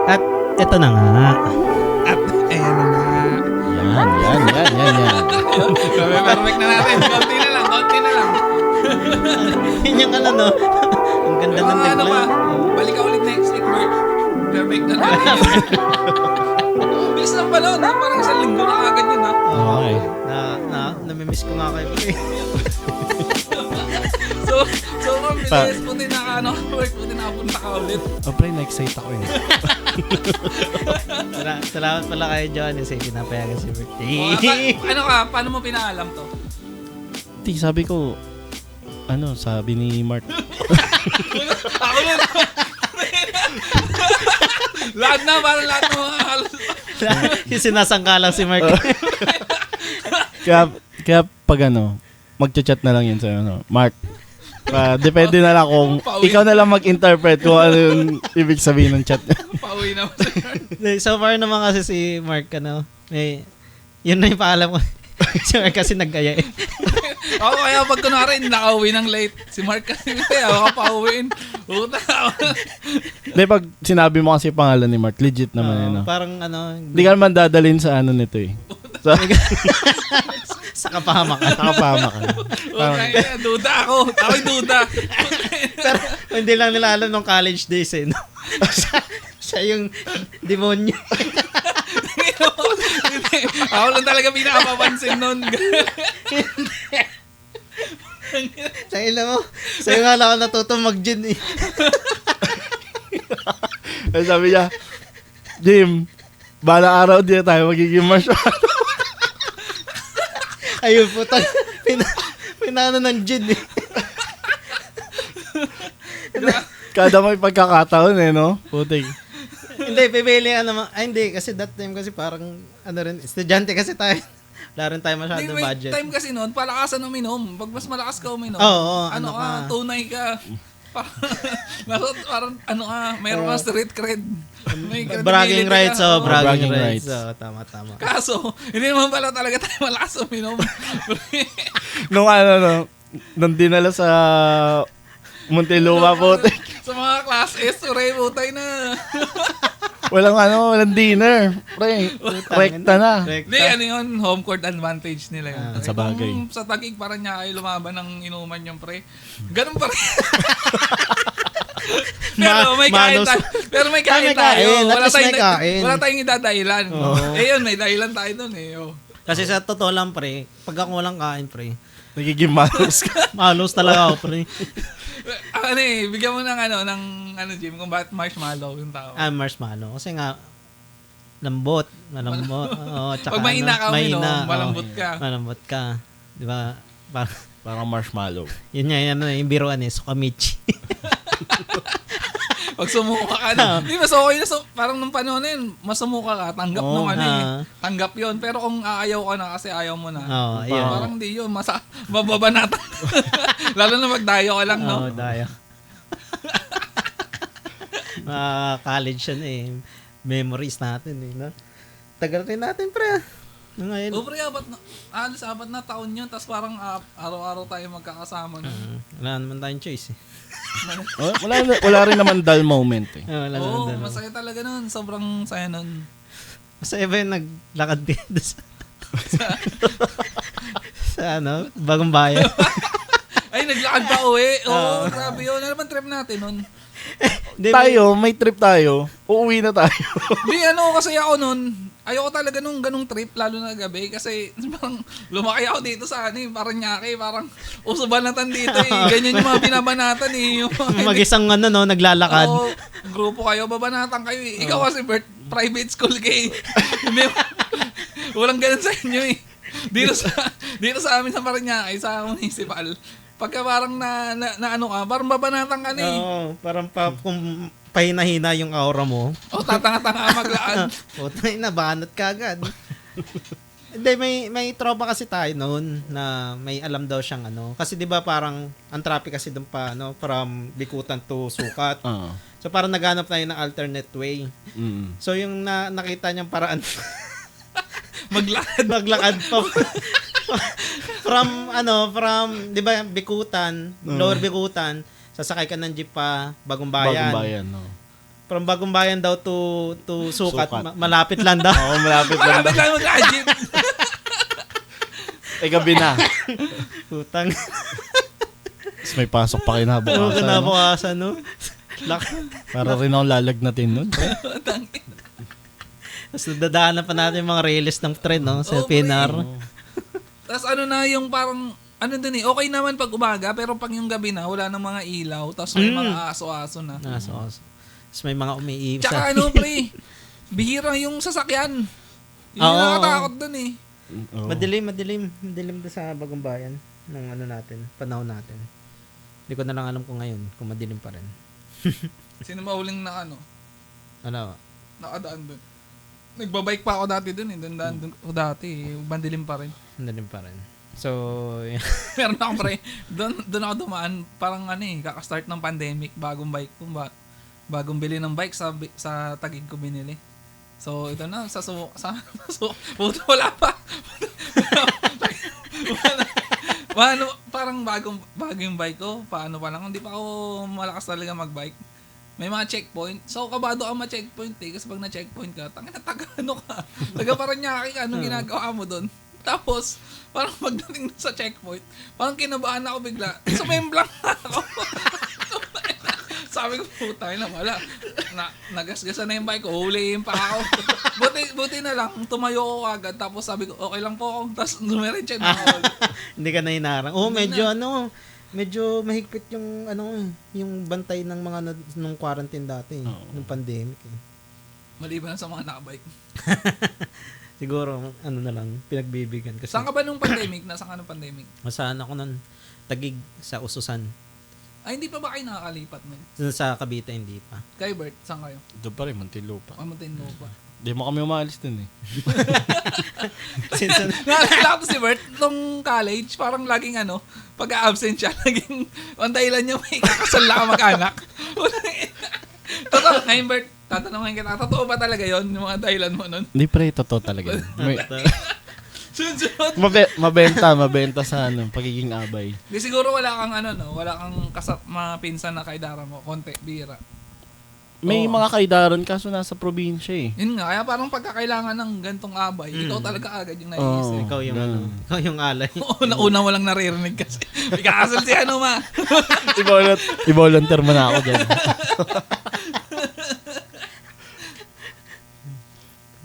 At eto na nga. At ayan na nga. Yan. Perfect na natin. Konti na lang. Yun yung ano, no? Ang ganda ng Ano tigla. pa? Balik ka ulit next week, Mark. Perfect na natin yun. Bilis lang pa nun, ha? Parang isang linggo na agad yun, ha? Okay. Namimiss ko nga kayo. So, kung bilis, buti na Mark, buti na punta ka ulit. Pre, na-excite ako eh. Salamat pala kayo, John. Kasi pinapayagan si birthday. Paano mo pinaalam to? Sabi ko, sabi ni Mark. Ako na. Parang lahat ng mga halos. Yung sinasangkalang si Mark. Kaya pag magchat-chat na lang yun sa Mark. Depende na lang kung ikaw na lang mag-interpret kung ano yung ibig sabihin ng chat. Pauwi na mo sa So far naman kasi si Mark, yun na yung paalam ko. Si Mark kasi nag-aya eh. Ako kaya pag kunwari nakauwi ng late, si Mark kasi ako pauwiin. Puta. Hindi, pag sinabi mo kasi pangalan ni Mark, legit naman yun. Parang Hindi ka naman dadalhin sa nito eh. sa kapahamakan. Okay, duda ako. Ako'y duda. Pero hindi lang nila alam nung college days eh. No? siya yung demonyo. Ako lang talaga pinakapapansin nun. Sa'yo na mo. Sa'yo nga lang ako natuto mag-gin eh. Sabi niya, Jim, bala araw din tayo magiging marshmallow. Ayun po, pinano ng gin eh. Kada may pagkakataon eh, no? Putik. Hindi, pipili naman. Hindi, kasi that time kasi parang, estudyante kasi tayo. Wala rin tayo masyadong budget. Time kasi nun, palakasan uminom. Pag mas malakas ka uminom, Oo, tunay ka. Parang mayroon ka street cred. Bragging rights, bragging rights. rights. Tama. Kaso, hindi naman pala talaga tayo malakas uminom. Nung nung dinala sa Muntinlupa, putik. Sa mga class S, putay na. Walang dinner. Pre, rekta na. Hindi, yun, home court advantage nila yun. Sa bagay. Kung sa Taguig, parang niya ay lumaban ng inuman yung pre. Ganun pa rin. Pero may kain tayo. Wala tayong idadahilan. Yun, may dahilan tayo dun eh. Kasi sa totoo lang, pre, pag ako walang kain, pre, Nagiging malos ka. malos talaga ako, pre. Bigyan mo ng Jim, kung bakit marshmallow yung tao. Marshmallow. Kasi nga, malambot. Tsaka pag mahina ka malambot ka. Malambot ka. Di ba? Parang marshmallow. Yun nga, yung biruan eh, sukamichi. Pag sumuka ka hindi, mas okay na. Parang nung panahon na yun, mas sumuka ka, tanggap nung tanggap yun. Pero kung aayaw ka na kasi ayaw mo na, parang di yun, mababanatan. Lalo na magdayo ka lang, no? Dayo. College yan eh. Memories natin eh, no? Tagal rin natin, pre. Ngayon. Pre, apat na taon yun, tapos parang araw-araw tayo magkakasama na. Wala naman tayong choice eh. Wala rin naman dull moment eh. Masaya talaga nun. Sobrang saya nun. Masaya ba yung naglakad dito sa Bagong Bayan? Ay, naglakad pa uwi. Grabe yun. Ano naman trip natin nun? May trip tayo. Uuwi na tayo. Kasi ako nun, ayoko talaga nung ganung trip, lalo na gabi, kasi parang lumaki ako dito sa Paranaque, parang usubanatan dito eh. Ganyan yung mga binabanatan eh. Mag-isang naglalakad. Grupo kayo, babanatan kayo eh. Ikaw kasi private school kayo. Walang ganun sa inyo eh. Dito sa amin sa Paranaque, sa municipal, pagka parang parang babanatan ka na eh. Parang kung pahina-hina yung aura mo. Tatanga-tanga maglaan. Banat ka agad. Hindi, may tropa kasi tayo noon na may alam daw siyang Kasi di ba parang ang traffic kasi doon pa, from Bikutan to Sukat. So parang naghanap tayo ng alternate way. So yung nakita niyang paraan, maglakad pa. from di ba Bikutan, Lower Bikutan, sasakay ka ng jeep pa Bagong Bayan. No. From Bagong Bayan daw to Sukat. Sukat. Malapit lang daw. Oo, malapit lang Malapit daw. lang mag-jeep. Gabi na. Putang. Tapos may pasok pa Oo, kinabukasan. no? kinabukasan, no? Para rin ako lalagnatin nun. Tapos nadadaanan pa natin yung mga release ng trend, no? Sa Oo, PNR. Tapos ano na yung parang, ano dun eh, okay naman pag umaga, pero pag yung gabi na, wala nang mga ilaw, tapos may mga aso-aso na. So. Tapos may mga umiiwas. Tsaka ano pre, bihira yung sasakyan. Yun yung Oo. nakatakot dun eh. Oo. Madilim doon sa Bagong Bayan ng ano natin, panahon natin. Hindi ko na lang alam kung ngayon, kung madilim pa rin. Sino mahuling na ano, Ano? nakadaan dun. Nagbabike pa ako dati dun eh, dun ako dati eh, bandilim pa rin. Madilim pa rin. So, Meron ako pre, doon ako dumaan, parang ano eh, kaka-start ng pandemic, bagong bike ko, bagong bili ng bike sa Taguig ko binili. So, ito na, puto, wala pa. Paano, parang bagong bike ko, paano pa lang, hindi pa ako malakas talaga magbike. May mga checkpoint. So, kabado ka ma-checkpoint eh. Kasi pag na-checkpoint ka, taga-ano ka. Taga-Paranaque ka, anong ginagawa mo doon? Tapos, parang pagdating sa checkpoint, parang kinabahan ako bigla. Sumemblang ako. Sabi ko, puta na wala. Nagasgasan na yung bike ko, huliin pa ako. Buti na lang, tumayo ako agad. Tapos sabi ko, okay lang po ako. Tapos dumiretso na ako. hindi ka na hinarang. Medyo mahigpit yung bantay ng mga nung quarantine dati, nung pandemic. Eh. Maliban sa mga nakabike. Siguro, na lang, pinagbibigyan. Kasi, Saan ka ba nung pandemic? Nasaan ka nung pandemic? Masaan ako nun, Taguig sa Ususan. Ay, hindi pa ba kayo nakakalipat nun? Sa Cavite, hindi pa. Kayo, Bert, saan kayo? Doon pa rin, Muntinlupa. Muntinlupa. Di mo kami umalis dun eh. Naalala ko si Bert, nung college, parang laging pag-absent siya, laging, ang dahilan niya may kakasal na mag-anak. Totoo, ngayon Bert, tatanungin kita, totoo ba talaga yon yung mga dahilan mo nun? Hindi pre, totoo talaga. Sunod. Mabenta sa pagiging abay. Di siguro wala kang wala kang mapinsan na kaidara mo, konti, bira. May mga kaidaran kaso nasa probinsya eh. Yun nga, kaya parang pagkakailangan ng gantong abay, ikaw talaga agad yung naiisip. Ikaw yung alay. Una walang naririnig kasi. May kakasal si ma. I-volunteer mo na ako dyan.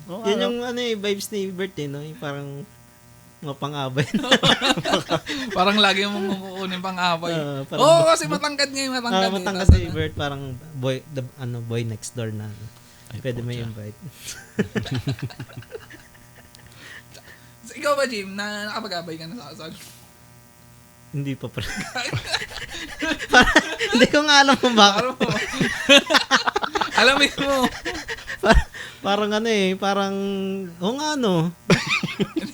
Yan yung vibes ni Bert no? Yung parang mga pang-abay. Parang lagi mong kukunin pang-abay. Kasi matangkad ngayon, matangkad si Bert, parang boy next door na. Pwede may invite. Ikaw ba, Jim, nakapag-abay ka na sa kasal? Hindi pa pala. Hindi ko nga alam kung bakit. Alamin mo. Parang parang,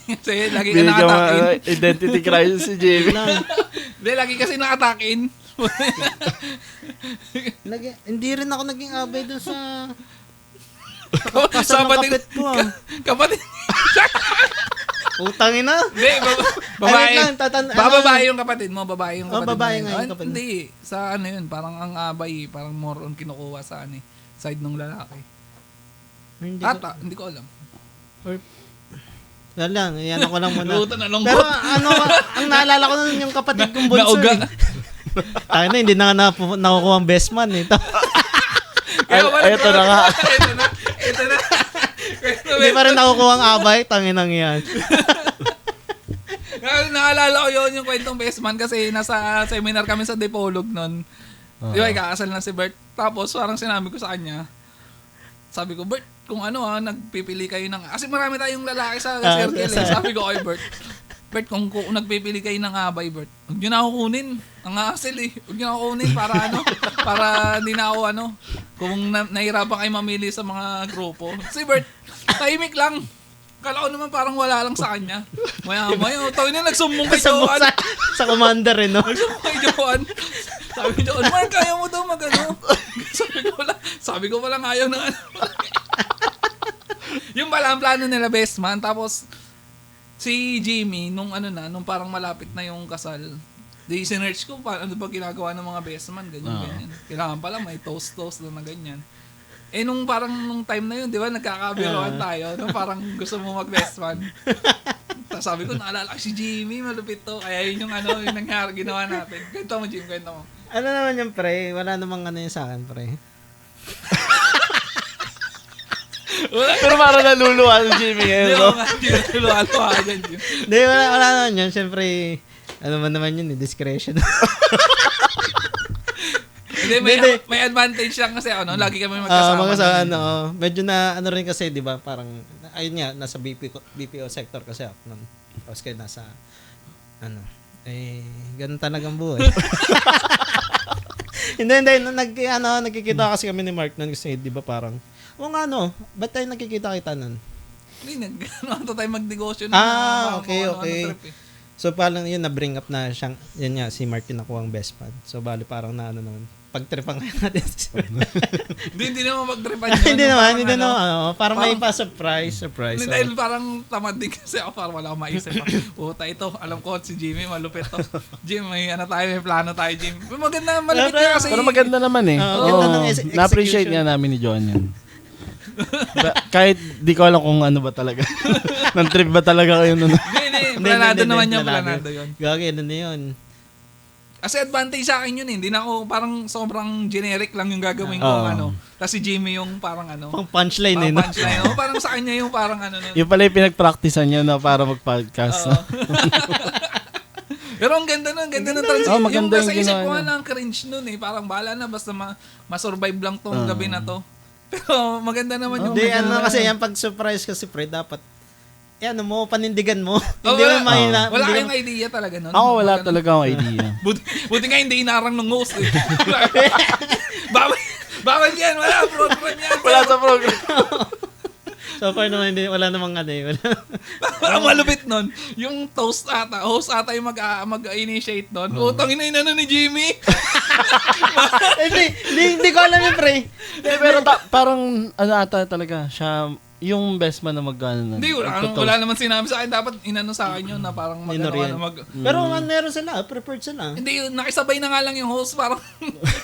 Kasi lagi ka nakatakin. Identity crisis si Jimmy. Hindi, lagi kasi nakatakin. Hindi rin ako naging abay dun sa Sa kapit ko. Kapatid. Utangin na. Hindi, babae. Babae yung kapatid mo, babae yung kapatid mo. Babae nga yung kapatid. Hindi, sa yun, parang ang abay, parang more on kinukuha sa side ng lalaki. Hindi ko alam. Yan lang, yan ako lang muna. Lungkot. Pero ang naalala ko nun yung kapatid kong bunso. Nauga. Tayo na, hindi na nga nakukuha ang best man eh. Ito na nga. Ito na. Hindi pa rin nakukuha ang abay, tanginang yan. Naalala ko yun yung kwentong best man kasi nasa seminar kami sa Dipolog nun. Di ba, ikakasal na si Bert. Tapos parang sinabi ko sa kanya, sabi ko, Bert, kung nagpipili kayo ng... Kasi marami tayong lalaki sa circle eh. Sabi ko kay Bert, kung nagpipili kayo ng abay, Bert, huwag nyo na ako kunin. Ang hassle eh. Huwag nyo na ako kunin para hindi na ako kung nahirapan kayo mamili sa mga grupo. Si Bert, tahimik lang. Kala ko naman parang wala lang sa kanya. Maya, tawin na nagsumbong kay Joan. Sa commander eh, no? Nagsumbong kay Joan. Sabi ko, Mark, kaya mo daw Sabi ko palang ayaw na Yung pala ang plano nila best man. Tapos, si Jimmy, nung parang malapit na yung kasal, sinerch ko ano ba ginagawa ng mga best man, ganyan. Kailangan pala may toast na ganyan. nung parang nung time na yun, di ba, nagkakabiroan tayo. Nung parang gusto mo mag-best man. Tapos sabi ko, naalala ko si Jimmy, malupit to. Kaya yun yung yung nangyari, ginawa natin. Kwento mo, Jim, kwento mo. Ano naman yung pre? Wala namang yun sa akin, pre. Pero parang naluluwa si Jimmy ngayon, no? Hindi mo nga, luwa dyan, Jim. Hindi, wala naman yun. Siyempre, ano man naman yun, discretion. Hindi, may advantage lang kasi lagi kami magkasama. Medyo na rin kasi, 'di ba? Parang ayun nga, nasa BPO sector kasi ako noon. Tapos kayo nasa ganun talagang buhay. Hindi, nagkikita kasi kami ni Mark noon kasi 'di ba parang ba't tayo nagkikita-kita noon? Hindi, tayo magnegosyo na. Okay. So parang yun na-bring up na siyang, yan nga, si Mark yung nakuha ang best pad. So bali parang naman, pagtripan kayo natin. Hindi naman magtripan yun. Hindi naman. Parang may pa-surprise. Hindi, dahil parang tamad din kasi ako, parang wala akong maisip. Puta ito, alam ko si Jimmy, malupit to. Jim, may plano tayo, Jim. Maganda, malupit niya kasi. Pero maganda naman eh. Maganda ng execution. Na-appreciate nga namin ni John yan. Kahit di ko alam kung ano ba talaga. Nang-trip ba talaga kayo nun? Hindi, planado naman yung planado yun. Gagi, ano na yun. Kasi advantage sa akin yun eh. Hindi na ako parang sobrang generic lang yung gagawin ko Tapos si Jimmy yung parang pang punchline eh. Punchline. Parang sa kanya yung parang Yung pala yung pinag-practicean nyo na para mag-podcast. Pero ang ganda ng transition. Maganda yung isip ko ginawa nga ng cringe nun eh. Parang bahala na basta ma-survive lang tong gabi na to. Pero maganda naman yung... Hindi, kasi yung pag-surprise kasi pre, dapat panindigan mo. Hindi mo mahina. Wala kayong idea talaga nun. Ako wala talaga akong idea. Buti nga hindi inarang ng host eh. Bawal yan. Wala program yan. Wala sa program. So far naman, wala namang Parang malupit nun. Yung host ata yung mag-initiate nun. Utang ina ni Jimmy. Hindi ko alam yun, pre. Pero parang ata talaga siya yung best man na mag-ano. Hindi, wala naman sinabi sa akin. Dapat inano sa akin yun na parang Pero meron sila, prepared sila. Hindi, nakisabay na nga lang yung host. Parang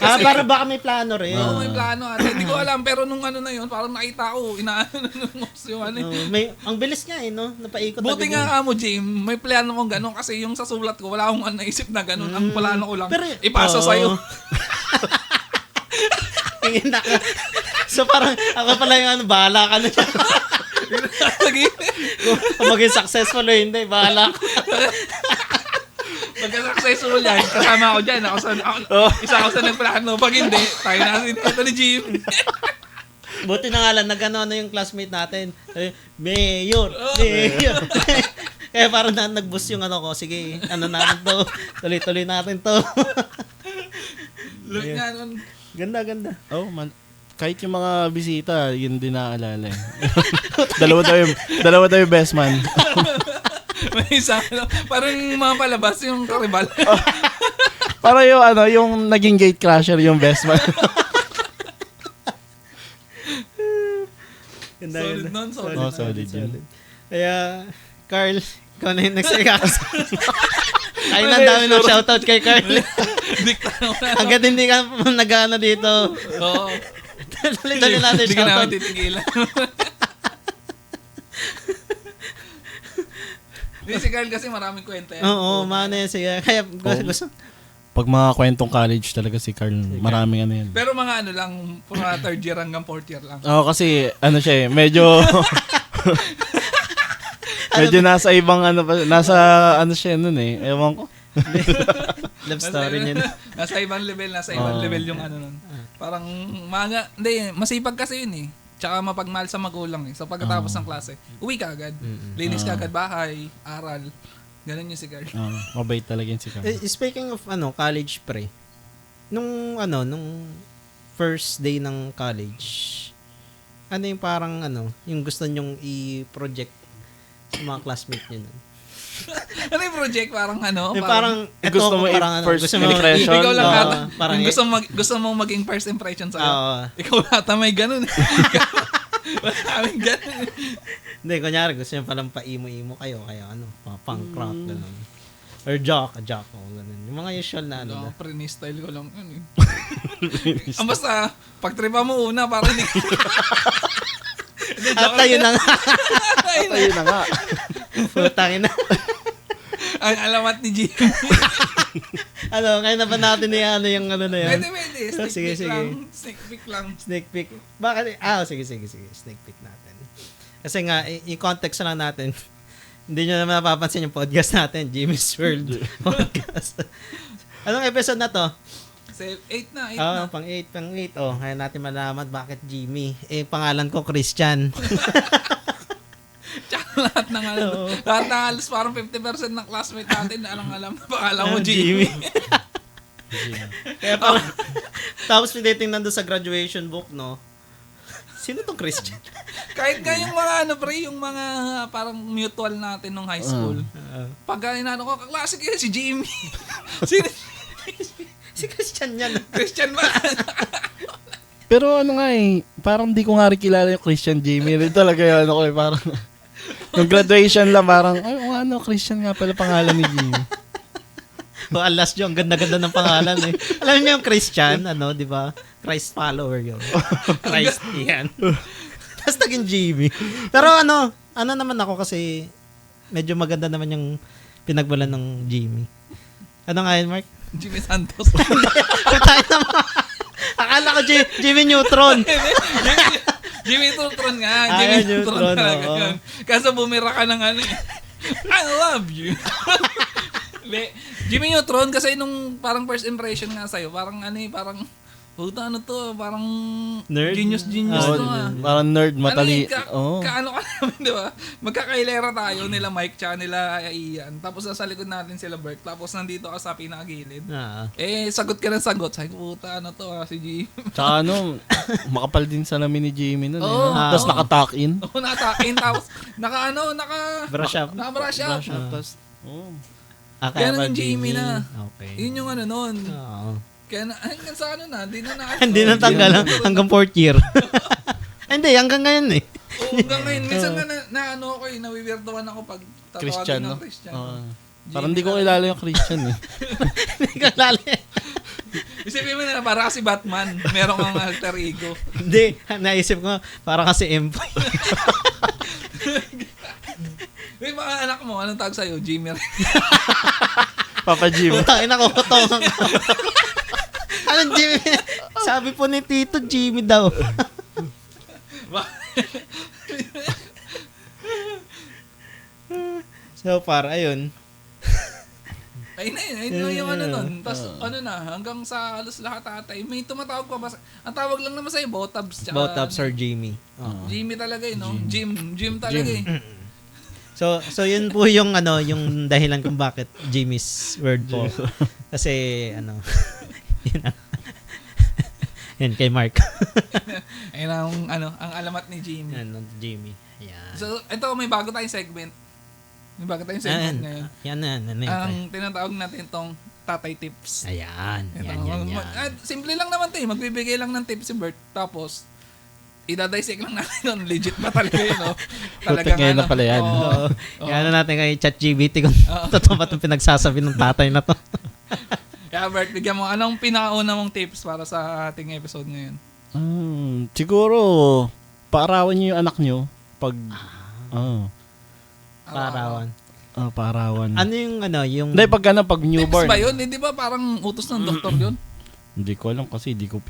para baka may plano rin. Oo, may plano. Hindi ko alam. Pero nung na yun, parang nakita ko, inaano ng host yung ang bilis nga no? Napaikot. Buti nga mo, Jim. May plano kong gano'n kasi yung sa sulat ko, wala akong naisip na gano'n. Ang plano ko lang, ipasa sa'yo. So parang ako pala yung bahala ka na siya. Kung maging successful o hindi, bahala ko. Pagka-successful yan, kasama ako dyan. Isa ako sa nagplano. Pag hindi, tayo natin. Ito ni Jim. Buti na nga lang, nag-ano yung classmate natin. Mayor. Kaya parang nag-boost yung ko. Sige, natin to. Tuloy-tuloy natin to. Look nga nun. Ganda. Kahit yung mga bisita, yun din naaalala eh. dalawa daw yung best man. May isa, parang mga palabas yung karibal. Parang yung naging gate crasher yung best man. Ganda. Solid yun. Kaya, Carl, ikaw na yung next ay, dami ng shoutout kay Carl. Hanggat hindi ka nag-ano dito. Oo. Dali natin hindi ka naman shoutout. titigilan. Hindi si Carl kasi maraming kwento yan. Oo, sige. Kaya gusto. Pag mga kwentong college talaga si Carl, maraming yan. Pero mga lang, mga third year hanggang fourth year lang. Oo, kasi siya medyo... medyo nasa ibang nasa siya nun eh. Ewan ko. Love story niya. Nasa ibang level yung nun. Parang hindi, masipag kasi yun eh. Tsaka mapagmahal sa magulang eh. So pagkatapos ng klase, uwi ka agad. Linis ka agad bahay, aral. Ganun yung si Carl. Mabait talaga yung si Carl. Speaking of college pre, nung first day ng college, yung parang yung gusto nyong i-project sa mga classmate nyo nun? Ano yung project? Parang parang gusto mo first impression? Ikaw lang ata. Gusto mo maging first impression sa'yo. Ikaw ata may ganun. Maraming ganun. Hindi, kunyari gusto nyo palang pa-imo-imo kayo. Kaya punk rock, gano'n. Or jock. Ganun. Yung mga usual na ano na. Pre-style ko lang. Ang basta, pag-tripa mo una, para hindi... At tayo na nga. Tayo na nga. Putangin na. Ang alamat ni Jimmy. Kaya na ba natin yung ano na yan? Pwede. Sige. Sneak peek lang. Sneak peek. Bakit? Sige. Sneak peek natin. Kasi nga, i-context lang natin. Hindi nyo naman napapansin yung podcast natin, Jimmy's World Podcast. Anong episode na to? 8 na. Pang 8. Kaya natin malaman bakit Jimmy. Pangalan ko Christian. Tsaka lahat ng halos parang 50% ng classmate natin na alam na pangalan mo Jimmy. Kaya tapos pinitingnan doon sa graduation book, no? Sino tong Christian? Kahit nga yung mga yung mga parang mutual natin nung high school. Pag inano ko, kaklase kayo si Jimmy. Si Christian yan. Christian ba? Pero parang di ko nga rin kilala yung Christian Jimmy. Rin talaga yun parang yung graduation lang parang, Christian nga pala pangalan ni Jimmy. Alas yung ganda-ganda ng pangalan eh. Alam niyo yung Christian, di ba? Christ follower yun. Christ yan. Tapos naging Jimmy. Pero naman ako kasi medyo maganda naman yung pinagmulan ng Jimmy. Ano nga yun, Mark? Jimmy Santos. Tayo naman. Akala ko Jimmy Neutron. Jimmy Neutron nga. Jimmy Neutron talaga yun. Kaso bumira ka ng I love you. Jimmy Neutron kasi nung parang first impression nga sa'yo, parang puta parang nerd? Genius to Parang nerd, matali. Kaano ka naman, di ba? Magkakailera tayo, nila Mike, tsaka nila Ian. Tapos nasa likod natin sila Bert. Tapos nandito ka sa pinakagilid. Sagot ka ng sagot. Sabi ko, puta, si Jimmy. Tsaka makapal din salamin ni Jimmy nun. Tapos naka-tuck in. Naka-tuck in. Tapos, brush up. Naka-brush up. Tapos, kaya nang Jimmy na. Okay. Yun yung nun. Oo. Kaya hanggang sa hindi na tanggal hanggang 4th year. Hindi, hanggang ngayon eh. Hanggang ngayon. Minsan nga nawiwirtuhan ako pag tatawagin ng Christian. Parang hindi ko kilala yung Christian eh. Hindi ko kilala eh. Isipin mo na para kasi Batman. Meron kang alter ego. Hindi, naisip ko para kasi Empoy. May mga anak mo, anong tawag sa'yo? Jimmy. Papa Jimmy. Putang ina ko, kutongan ko. Anong Jimmy? Sabi po ni Tito, Jimmy daw. So far, ayun. Ayun na yung nun. Tapos hanggang sa halos lahat atay. May tumatawag pa ba? Ang tawag lang naman sa'yo, Botabs. Botabs or Jimmy. Jimmy talaga no? Jim talaga So yun po yung yung dahilan kung bakit Jimmy's World po. Kasi yan kay Mark. Ayun ang alamat ni Jimmy. Jimmy. Ayan. So ito may bago tayong segment. Ngayon. Yan. Ang tinatawag natin itong tatay tips. Ayan. Simple lang naman 'to. Magbibigay lang ng tips si Bert. Tapos idadissect lang natin kung legit ba talaga yun, no? Talagang ngayon na pala yan. Kaya natin kay ChatGPT kung totoo ba itong pinagsasabi ng tatay na to. Kaya Bert, bigyan mo, anong pinakauna mong tips para sa ating episode ngayon? Siguro, paarawan niyo yung anak niyo pag... Paarawan. Paarawan. Ano yung Hindi, pag newborn. Tips ba yun? Hindi ba parang utos ng doktor yun? Hindi ko alam kasi hindi ko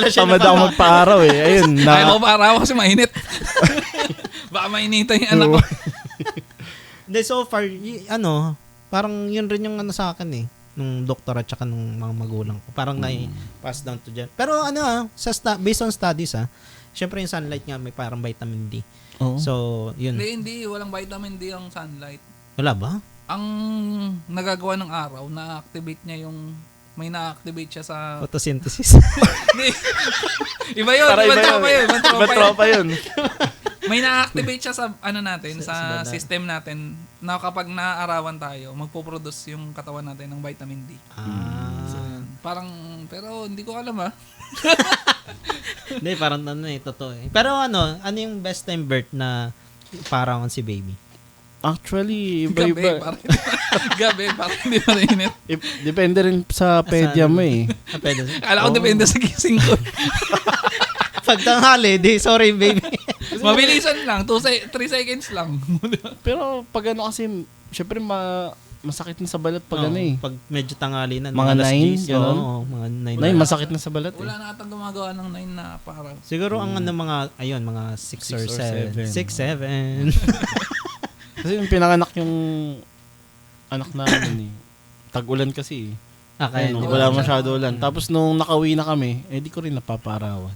Tamad ako magpaaraw eh. Ayun. Ayaw mo paaraw kasi mainit. Baka mainitan yung anak ko. Hindi, so far, parang yun rin yung sa akin eh. Nung doktor at saka nung mga magulang ko. Parang na-pass down to dyan. Pero based on studies syempre yung sunlight nga may parang vitamin D. So, yun. Hindi. Walang vitamin D ang sunlight. Wala ba? Ang nagagawa ng araw, na-activate niya may na-activate siya sa... Photosynthesis. Iba yun. Ibang tropa yun. May na-activate siya sa natin, sa system natin na kapag naaarawan tayo, magpo-produce yung katawan natin ng vitamin D. So, pero hindi ko alam Hindi, parang totoo eh. Pero ano yung best time birth na paarawan si baby? Actually, Gabi, iba-iba. parang hindi mainit. Depende rin sa pedya mo eh. Pwede. Kala ko depende sa gising ko. Pag tanghali, di, sorry baby. Mabilisan lang, 3 seconds lang. Pero pag ano kasi, syempre masakit na sa balat pag ano eh. Pag medyo tanghali na. Mga 9, gano'n? Oo, mga 9. 9, masakit na sa balat eh. Wala na atang gumagawa ng 9 na parang. Siguro ang ano mga, ayun, mga 6 or 7. 6, 7. Kasi yung pinanganak yung anak namin eh. Tag-ulan kasi eh. Okay. Ayun, wala masyado ulan. Tapos nung nakauwi na kami, di ko rin napaparawan.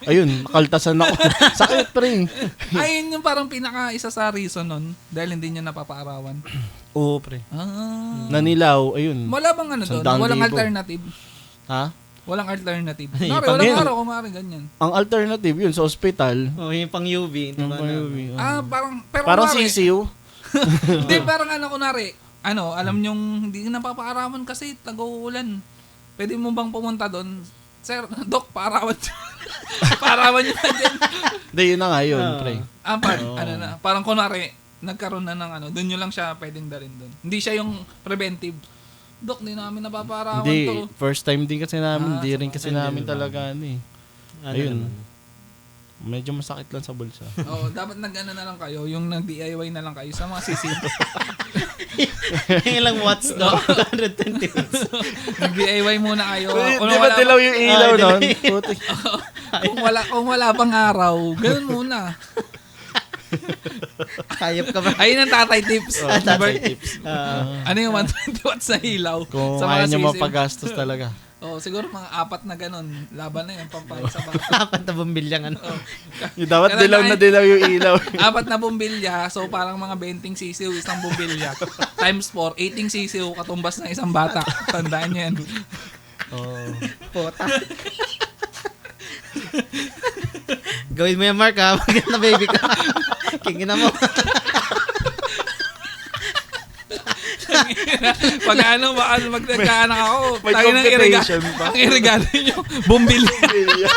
Ayun, nakaltasan ako. Sakit pre. Ayun yung parang isa sa reason nun. Dahil hindi nyo napapaarawan. Oo pre. Nanilaw, ayun. Wala bang ano doon? 100,000. Walang alternative? Ha? Walang alternative. Ay, Nari, pang walang yun. araw kumari ganyan. Ang alternative yun sa ospital. Yung pang UV. Yung pang-UV. Parang Parang sisiw. Hindi, parang kunwari, alam nyong hindi napapaarawan kasi tag-uulan. Pwede mo bang pumunta doon? Sir, Doc, paarawan nyo. Paarawan nyo na din. Hindi, yun na nga yun, pre. Parang kunwari, nagkaroon na ng doon nyo lang siya pwedeng dalhin doon. Hindi siya yung preventive. Doc, di namin napapaarawan to. Hindi, first time din kasi namin. Hindi rin kasi namin talaga Ayun. Medyo masakit lang sa bulsa. Oo, dapat nag-ano na lang kayo, yung nag-DIY na lang kayo sa mga sisim. Yung lang watts do. 120 watts. Nag-DIY muna kayo. Di ba dilaw yung ilaw nun? Kung wala pang araw, ganun muna. Hayop ka ba? Ayun ang tatay tips. Tatay tips. Ano yung 120 watts na ilaw? Kung sa mga ayaw nyo sisim. mapagastos talaga. Siguro mga 4 na ganun. Laban na yun, pampalit sa bata. 4 na bumbilyang ano. Yung dapat dilaw na dilaw yung ilaw. 4 na bumbilya, so parang mga 20 sisiw, isang bumbilya. Times 4, 18 sisiw, katumbas ng isang bata. Tandaan nyo yan. Pota. Gawin mo yan, Mark, ha? Maganda baby ka. Kingin mo. Pag magkakaanak ako, May tayo ng competition pa. Ang irregalo nyo, bumbilya.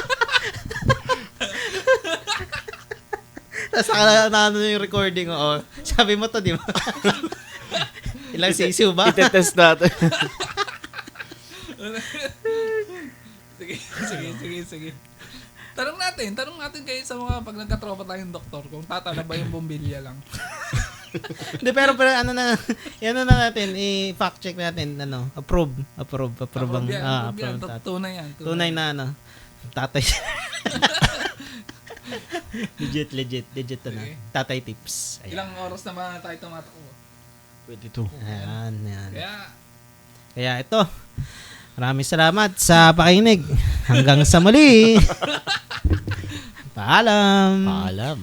Tapos na yung recording, sabi mo to, di ba? Ilang sisiw ba? Itetest natin. Sige. Tanong natin kayo sa mga pag nagkatropa tayong doktor kung tatala ba yung bumbilya lang. Hindi, pero yan na natin, i-fact check natin, approve ang, yan. approve Tunay yan. Tunay na, tatay. legit, Okay. tatay tips. Ayan. Ilang oras na ba tayo tumatakbo? 22. Ayan. Kaya ito, maraming salamat sa pakinig. Hanggang sa muli. Paalam. Paalam.